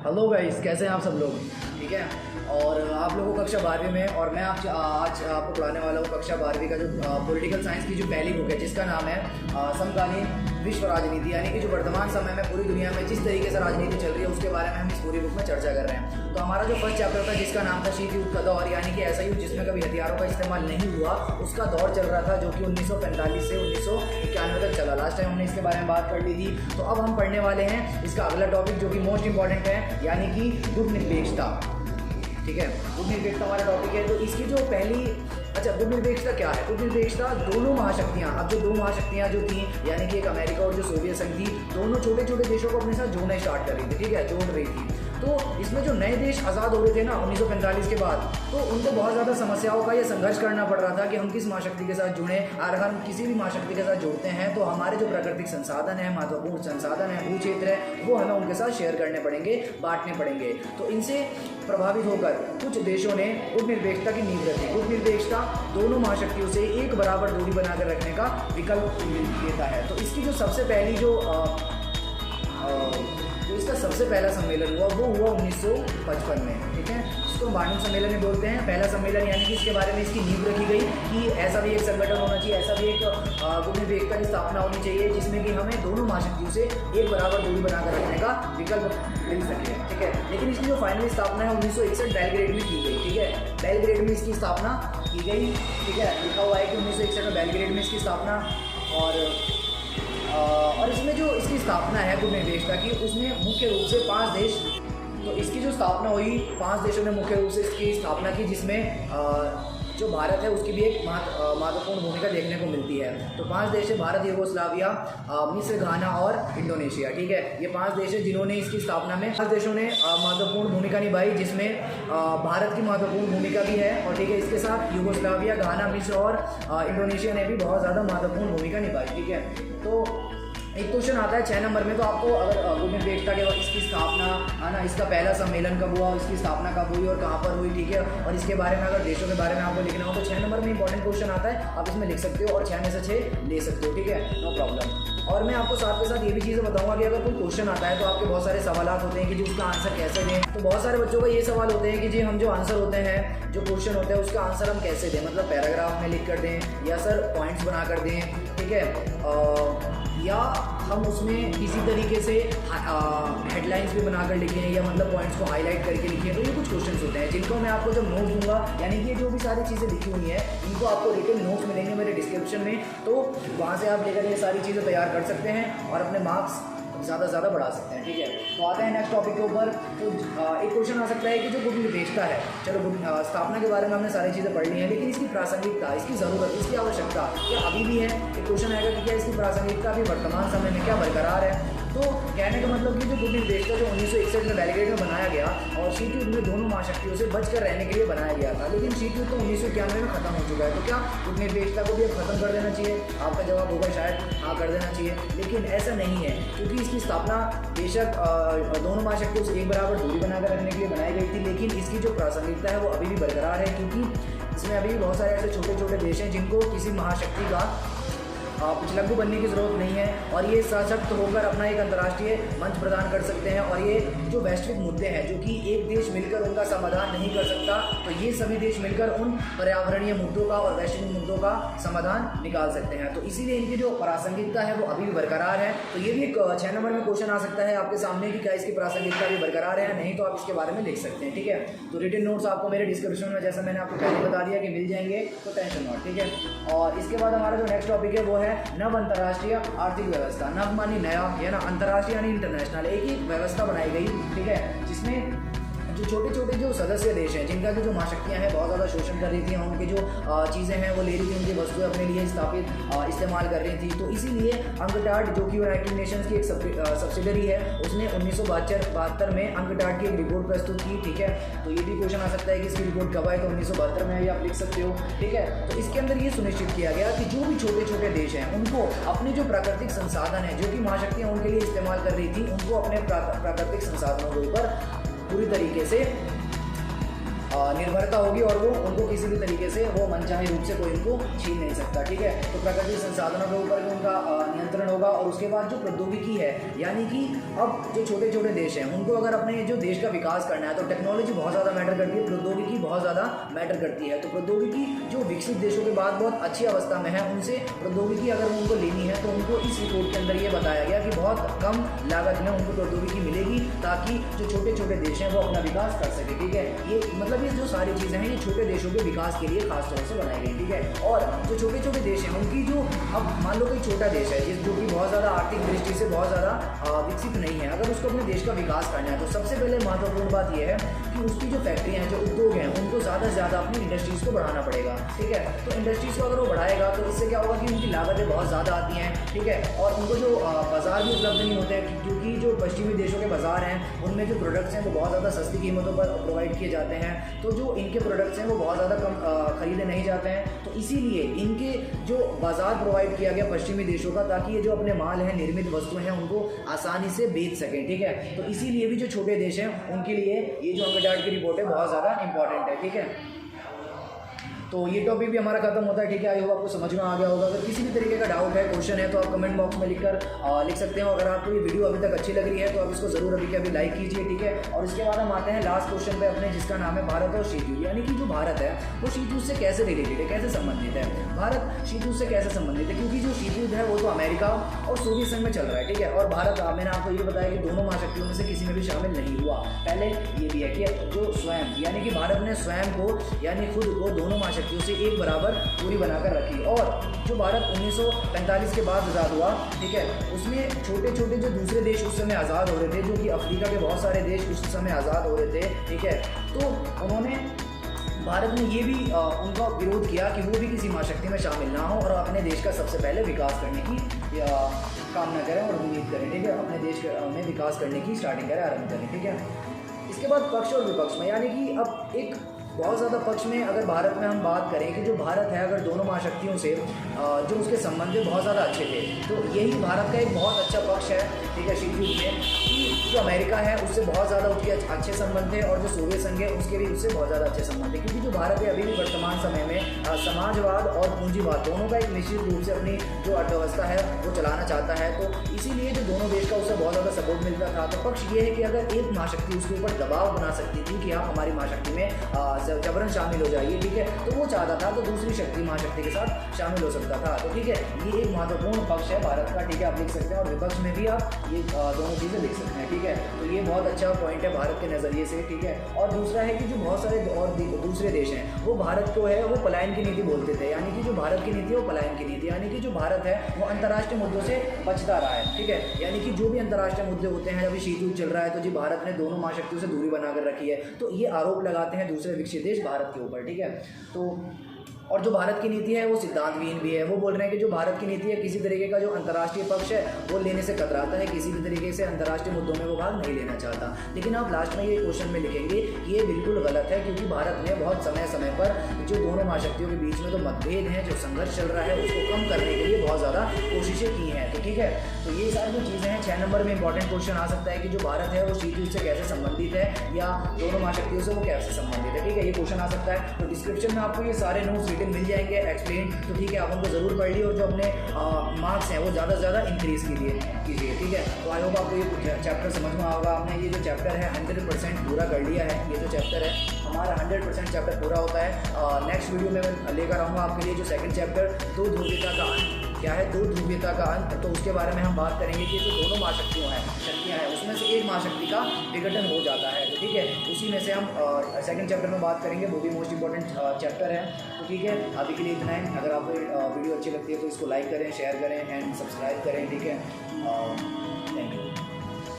Hello guys, कैसे हैं आप सब लोग? ठीक है। और आप लोगों को कक्षा 12वीं में, और मैं आज आपको पढ़ाने वाला हूँ कक्षा 12वीं का जो पॉलिटिकल साइंस की जो पहली बुक है, जिसका नाम है समकालीन विश्व राजनीति, यानी कि जो वर्तमान समय में पूरी दुनिया में जिस तरीके से राजनीति चल रही है उसके बारे में हम इस पूरी बुक में चर्चा कर रहे हैं। तो हमारा जो फर्स्ट चैप्टर था, जिसका नाम था शीत युद्ध का दौर, यानी कि ऐसा युद्ध जिसमें कभी हथियारों का इस्तेमाल नहीं हुआ, उसका दौर चल रहा था, जो कि 1945 से 1991 तक चला। लास्ट टाइम हमने इसके बारे में बात कर ली थी। तो अब हम पढ़ने वाले हैं इसका अगला टॉपिक, जो कि मोस्ट इंपॉर्टेंट है, यानी कि गुटनिरपेक्षता। ठीक है, गुटनिरपेक्षता हमारा टॉपिक है। तो इसकी जो पहली गुटनिरपेक्षता क्या है? गुटनिरपेक्षता दोनों महाशक्तियाँ, अब जो दो महाशक्तियाँ जो थी, यानी कि एक अमेरिका और जो सोवियत संघ थी, दोनों छोटे छोटे देशों को अपने साथ जोड़ना स्टार्ट कर रही थी। ठीक है, जोड़ रही थी। तो इसमें जो नए देश आज़ाद हो रहे थे ना 1945 के बाद, तो उनको बहुत ज़्यादा समस्याओं का ये संघर्ष करना पड़ रहा था कि हम किस महाशक्ति के साथ जुड़ें। और अगर हम किसी भी महाशक्ति के साथ जुड़ते हैं तो हमारे जो प्राकृतिक संसाधन है, महत्वपूर्ण संसाधन है, भू क्षेत्र है, वो हमें उनके साथ शेयर करने पड़ेंगे, बांटने पड़ेंगे। तो इनसे प्रभावित होकर कुछ देशों ने गुटनिरपेक्षता की नींव रखी। गुटनिरपेक्षता दोनों महाशक्तियों से एक बराबर दूरी बनाकर रखने का विकल्प देता है। तो इसकी जो सबसे पहली जो इसका सबसे पहला सम्मेलन हुआ, वो हुआ 1955 में। ठीक है, इसको बार्लिन सम्मेलन में बोलते हैं, पहला सम्मेलन, यानी कि इसके बारे में इसकी नींव रखी गई कि ऐसा भी एक संगठन होना चाहिए, ऐसा भी एक गुटनिरपेक्षता की स्थापना होनी चाहिए, जिसमें कि हमें दोनों महाशक्तियों से एक बराबर दूरी बनाकर रखने का विकल्प मिल सके। ठीक है, लेकिन इसकी जो फाइनल स्थापना है 1961 बेलग्रेड में की गई। ठीक है, बेलग्रेड में इसकी स्थापना की गई। ठीक है, लिखा हुआ है कि 1961 में बेलग्रेड में इसकी स्थापना। और इसमें जो इसकी स्थापना है गुटनिरपेक्षता की, उसमें मुख्य रूप से 5 देश, तो इसकी जो स्थापना हुई 5 देशों ने मुख्य रूप से इसकी स्थापना की, जिसमें जो भारत है उसकी भी एक महत्वपूर्ण भूमिका देखने को मिलती है। तो 5 देश है, भारत, यूगोस्लाविया, मिस्र, घाना और इंडोनेशिया। ठीक है, ये 5 देश है जिन्होंने इसकी स्थापना में 5 देशों ने महत्वपूर्ण भूमिका निभाई, जिसमें भारत की महत्वपूर्ण भूमिका भी है। और ठीक है, इसके साथ यूगोस्लाविया, घाना, मिस्र और इंडोनेशिया ने भी बहुत ज़्यादा महत्वपूर्ण भूमिका निभाई। ठीक है, तो एक क्वेश्चन आता है 6 नंबर में। तो आपको अगर गुटनिरपेक्षता के वक्त इसकी स्थापना है ना, इसका पहला सम्मेलन कब हुआ, इसकी स्थापना कब हुई और कहाँ पर हुई, ठीक है, और इसके बारे में अगर देशों के बारे में आपको लिखना हो तो 6 नंबर में इंपॉर्टेंट क्वेश्चन आता है, आप इसमें लिख सकते हो और 6 में से 6 ले सकते हो। ठीक है, नो प्रॉब्लम। और मैं आपको साथ के साथ ये भी चीज़ें बताऊंगा कि अगर कोई क्वेश्चन आता है तो आपके बहुत सारे सवाल होते हैं कि जी उसका आंसर कैसे दें। तो बहुत सारे बच्चों का ये सवाल होते हैं कि जी हम जो आंसर होते हैं, जो क्वेश्चन होते हैं, उसका आंसर हम कैसे दें, मतलब पैराग्राफ में लिख कर दें या सर पॉइंट्स बना कर दें। ठीक है, या हम उसमें किसी तरीके से हेडलाइंस भी बनाकर लिखें, या मतलब पॉइंट्स को हाईलाइट करके लिखें। तो ये कुछ क्वेश्चंस होते हैं जिनको मैं आपको जब नोट्स दूंगा, यानी कि जो भी सारी चीज़ें लिखी हुई हैं, इनको आपको रिटन नोट्स मिलेंगे मेरे डिस्क्रिप्शन में, तो वहाँ से आप लेकर ये सारी चीज़ें तैयार कर सकते हैं और अपने मार्क्स ज़्यादा से ज़्यादा बढ़ा सकते हैं। ठीक है, तो आते हैं नेक्स्ट टॉपिक के ऊपर। तो एक क्वेश्चन आ सकता है कि जो गुटनिरपेक्षता है, चलो स्थापना के बारे में हमने सारी चीज़ें पढ़ ली हैं, लेकिन इसकी प्रासंगिकता, इसकी ज़रूरत, इसकी आवश्यकता क्या अभी भी है? एक क्वेश्चन आएगा कि क्या इसकी प्रासंगिकता भी वर्तमान समय में क्या बरकरार है? तो कहने का मतलब कि जो गुटनिरपेक्षता जो 1961 में बेलग्रेड में बनाया गया और शीत युद्ध में दोनों महाशक्तियों से बचकर रहने के लिए बनाया गया था, लेकिन शीत युद्ध तो 1991 में खत्म हो चुका है। तो क्या गुटनिरपेक्षता को भी अब खत्म कर देना चाहिए? आपका जवाब होगा शायद हाँ, कर देना चाहिए, लेकिन ऐसा नहीं है, क्योंकि इसकी स्थापना बेशक दोनों महाशक्तियों से एक बराबर दूरी बनाकर रखने के लिए बनाई गई थी, लेकिन इसकी जो प्रासंगिकता है वो अभी भी बरकरार है, क्योंकि इसमें अभी भी बहुत सारे ऐसे छोटे छोटे देश हैं जिनको किसी महाशक्ति का पिछलग्गू बनने की ज़रूरत नहीं है, और ये सशक्त होकर अपना एक अंतर्राष्ट्रीय मंच प्रदान कर सकते हैं। और ये जो वैश्विक मुद्दे हैं, जो कि एक देश मिलकर उनका समाधान नहीं कर सकता, तो ये सभी देश मिलकर उन पर्यावरणीय मुद्दों का और वैश्विक मुद्दों का समाधान निकाल सकते हैं। तो इसीलिए इनकी जो प्रासंगिकता है वो अभी भी बरकरार है। तो ये भी एक 6 नंबर में क्वेश्चन आ सकता है आपके सामने कि क्या इसकी प्रासंगिकता भी बरकरार है या नहीं, तो आप इसके बारे में लिख सकते हैं। ठीक है, तो रिटन नोट्स आपको मेरे डिस्क्रिप्शन में, जैसा मैंने आपको पहले बता दिया, कि मिल जाएंगे, तो टेंशन नॉट। ठीक है, और इसके बाद हमारा जो नेक्स्ट टॉपिक है वो है नव अंतर्राष्ट्रीय आर्थिक व्यवस्था। नव मानी नया, है ना, अंतर्राष्ट्रीय यानी इंटरनेशनल, एक ही व्यवस्था बनाई गई। ठीक है, जिसमें जो छोटे छोटे जो सदस्य देश हैं, जिनका की जो महाशक्तियाँ हैं बहुत ज़्यादा शोषण कर रही थी, उनकी जो चीज़ें हैं वो ले रही थी, उनकी वस्तुएं अपने लिए इस्तेमाल कर रही थी। तो इसीलिए अंकटाड, जो कि यूनाइटेड नेशंस की एक सब्सिडरी है, उसने 1972 में अंकटाड की एक रिपोर्ट प्रस्तुत की। ठीक है, तो ये भी क्वेश्चन आ सकता है कि इसकी रिपोर्ट कब आई, तो 1972 में, आप लिख सकते हो। ठीक है, तो इसके अंदर ये सुनिश्चित किया गया कि जो भी छोटे छोटे देश हैं उनको अपने जो प्राकृतिक संसाधन है, जो कि महाशक्तियाँ उनके लिए इस्तेमाल कर रही थी, उनको अपने प्राकृतिक संसाधनों के ऊपर पूरी तरीके से निर्भरता होगी और वो उनको किसी भी तरीके से वो मनचाहे रूप से कोई उनको छीन नहीं सकता, ठीक है। तो प्राकृतिक संसाधनों के ऊपर भी उनका नियंत्रण होगा। और उसके बाद जो प्रौद्योगिकी है, यानी कि अब जो छोटे छोटे देश हैं उनको अगर अपने जो देश का विकास करना है तो टेक्नोलॉजी बहुत ज़्यादा मैटर करती है, प्रौद्योगिकी बहुत ज़्यादा मैटर करती है। तो प्रौद्योगिकी जो विकसित देशों के बाद बहुत अच्छी अवस्था में है, उनसे प्रौद्योगिकी अगर उनको लेनी है तो उनको इस रिपोर्ट के अंदर ये बताया गया कि बहुत कम लागत में उनको प्रौद्योगिकी मिलेगी ताकि जो छोटे छोटे देश हैं वो अपना विकास कर सके, ठीक है। ये मतलब ये जो सारी चीज़ें हैं ये छोटे देशों के विकास के लिए खास तौर से बनाई गई, ठीक है। और जो छोटे छोटे देश हैं उनकी जो, अब मान लो कोई छोटा देश है जो कि बहुत ज़्यादा आर्थिक दृष्टि से बहुत ज़्यादा विकसित नहीं है, अगर उसको अपने देश का विकास करना है तो सबसे पहले महत्वपूर्ण बात यह है कि उसकी जो फैक्ट्रियाँ हैं, जो उद्योग हैं, उनको ज़्यादा से ज़्यादा अपनी इंडस्ट्रीज़ को बढ़ाना पड़ेगा, ठीक है। तो इंडस्ट्रीज़ को अगर वो बढ़ाएगा तो इससे क्या होगा कि उनकी लागतें बहुत ज़्यादा आती हैं, ठीक है। और उनको जो बाज़ार भी उपलब्ध नहीं होते हैं, क्योंकि जो पश्चिमी देशों के बाज़ार हैं उनमें जो प्रोडक्ट्स हैं वो बहुत ज़्यादा सस्ती कीमतों पर प्रोवाइड किए जाते हैं, तो जो इनके प्रोडक्ट्स हैं वो बहुत ज़्यादा कम खरीदे नहीं जाते हैं। तो इसीलिए इनके जो बाज़ार प्रोवाइड किया गया पश्चिमी देशों का, ताकि ये जो अपने माल हैं, निर्मित वस्तुएं हैं, उनको आसानी से बेच सकें, ठीक है। तो इसीलिए भी जो छोटे देश हैं उनके लिए ये जो अंगडार्ड की रिपोर्ट है बहुत ज़्यादा इंपॉर्टेंट है, ठीक है। तो ये टॉपिक भी हमारा खत्म होता है, ठीक है। आई होप आपको समझ में आ गया होगा। अगर किसी भी तरीके का डाउट है, क्वेश्चन है, तो आप कमेंट बॉक्स में लिख सकते हो। अगर आपको ये वीडियो अभी तक अच्छी लग रही है तो आप इसको ज़रूर अभी के अभी लाइक कीजिए, ठीक है। और इसके बाद हम आते हैं लास्ट क्वेश्चन पे अपने, जिसका नाम है भारत और शीत युद्ध, यानी कि जो भारत है वो शीत युद्ध से कैसे रिलेटेड है, कैसे संबंधित है। भारत शीत युद्ध से कैसे संबंधित है, क्योंकि जो शीत युद्ध है वो तो अमेरिका और सोवियत संघ में चल रहा है, ठीक है। और भारत, मैंने आपको ये बताया कि दोनों महाशक्तियों में से किसी में भी शामिल नहीं हुआ। पहले ये भी है कि जो स्वयं, यानी कि भारत ने स्वयं को, यानी खुद को दोनों महाशक्तियों से एक बराबर दूरी बनाकर रखी। और जो भारत 1945 के बाद आज़ाद हुआ, ठीक है, उसमें छोटे छोटे जो दूसरे देश उस समय आज़ाद हो रहे थे, जो कि अफ्रीका के बहुत सारे देश उस समय आज़ाद हो रहे थे, ठीक है। तो उन्होंने, भारत ने ये भी उनका विरोध किया कि वो भी किसी महाशक्ति में शामिल ना हो और अपने देश का सबसे पहले विकास करने की कामना करें और उम्मीद करें, ठीक है। अपने देश में विकास करने की स्टार्टिंग करें, आरंभ करें, ठीक है। इसके बाद पक्ष और विपक्ष में, यानी कि अब एक बहुत ज़्यादा पक्ष में अगर भारत में हम बात करें कि जो भारत है अगर दोनों महाशक्तियों से जो उसके संबंध बहुत ज़्यादा अच्छे थे, तो यही भारत का एक बहुत अच्छा पक्ष है, ठीक है, शीत युद्ध में, कि जो अमेरिका है उससे बहुत ज़्यादा उसके अच्छे संबंध थे और जो सोवियत संघ है उसके भी उससे बहुत ज़्यादा अच्छे संबंध थे। क्योंकि जो भारत है अभी भी वर्तमान समय में समाजवाद और पूंजीवाद दोनों का एक निश्चित रूप से अपनी जो अर्थव्यवस्था है वो चलाना चाहता है। तो इसीलिए जो दोनों देश का उससे बहुत ज़्यादा सपोर्ट मिलता था। तो पक्ष ये है कि अगर एक महाशक्ति उसके ऊपर दबाव बना सकती थी कि आप हमारी महाशक्ति में जबरन शामिल हो जाइए, ठीक है, तो वो चाहता था तो दूसरी शक्ति महाशक्ति के साथ शामिल हो सकता था। तो ठीक है, ये एक महत्वपूर्ण पक्ष है भारत का, ठीक है, आप लिख सकते हैं। और विपक्ष में भी आप ये दोनों चीज़ें लिख सकते हैं, ठीक है। तो ये बहुत अच्छा पॉइंट है भारत के नज़रिए से, ठीक है। और दूसरा है कि जो बहुत सारे और दूसरे देश हैं वो भारत को है वो पलायन की नीति बोलते थे, यानी कि जो भारत की नीति है वो पलायन की नीति, यानी कि जो भारत है वो अंतर्राष्ट्रीय मुद्दों से बचता रहा है, ठीक है। यानी कि जो भी अंतर्राष्ट्रीय मुद्दे होते हैं, अभी शीत युद्ध चल रहा है तो जी भारत ने दोनों महाशक्तियों से दूरी बनाकर रखी है, तो ये आरोप लगाते हैं दूसरे विकसित देश भारत के ऊपर, ठीक है। तो और जो भारत की नीति है वो सिद्धांतविहीन भी है। वो बोल रहे हैं कि जो भारत की नीति है किसी तरीके का जो अंतर्राष्ट्रीय पक्ष है वो लेने से कतराता है, किसी भी तरीके से अंतर्राष्ट्रीय मुद्दों में वो भाग नहीं लेना चाहता। लेकिन आप लास्ट में ये क्वेश्चन में लिखेंगे कि ये बिल्कुल गलत है, क्योंकि भारत ने बहुत समय समय पर जो दोनों महाशक्तियों के बीच में जो मतभेद हैं, जो संघर्ष चल रहा है, उसको कम करने के लिए बहुत ज़्यादा कोशिशें की हैं। तो ठीक है, तो ये सारी जो चीज़ें हैं, 6 नंबर में इंपॉर्टेंट क्वेश्चन आ सकता है कि जो भारत है वो शीत युद्ध से कैसे संबंधित है या दोनों महाशक्तियों से वो कैसे संबंधित है, ठीक है, ये क्वेश्चन आ सकता है। तो डिस्क्रिप्शन में आपको ये सारे नोट्स रिटन मिल जाएंगे, तो ठीक है, आप उनको ज़रूर पढ़ लीजिए और जो अपने मार्क्स हैं वो ज़्यादा से ज़्यादा इंक्रीज़ कीजिए, ठीक है। तो आई होप आपको ये चैप्टर समझ में आएगा। आपने ये जो चैप्टर है 100% पूरा कर लिया है। ये जो चैप्टर है हमारा 100% चैप्टर पूरा होता है। नेक्स्ट वीडियो में मैं लेकर आऊँगा आपके लिए जो सेकंड चैप्टर दो ध्रुवीयता का अंत क्या है, दो ध्रुवीयता का अंत, तो उसके बारे में हम बात करेंगे कि जो दोनों महाशक्तियाँ हैं उसमें से एक महाशक्ति का विघटन हो जाता है, तो ठीक है, उसी में से हम सेकंड चैप्टर में बात करेंगे। वो भी मोस्ट इंपॉर्टेंट चैप्टर है। तो ठीक है, अभी के लिए इतना है। अगर आपको वीडियो अच्छी लगती है तो इसको लाइक करें, शेयर करें एंड सब्सक्राइब करें, ठीक है। Thank you.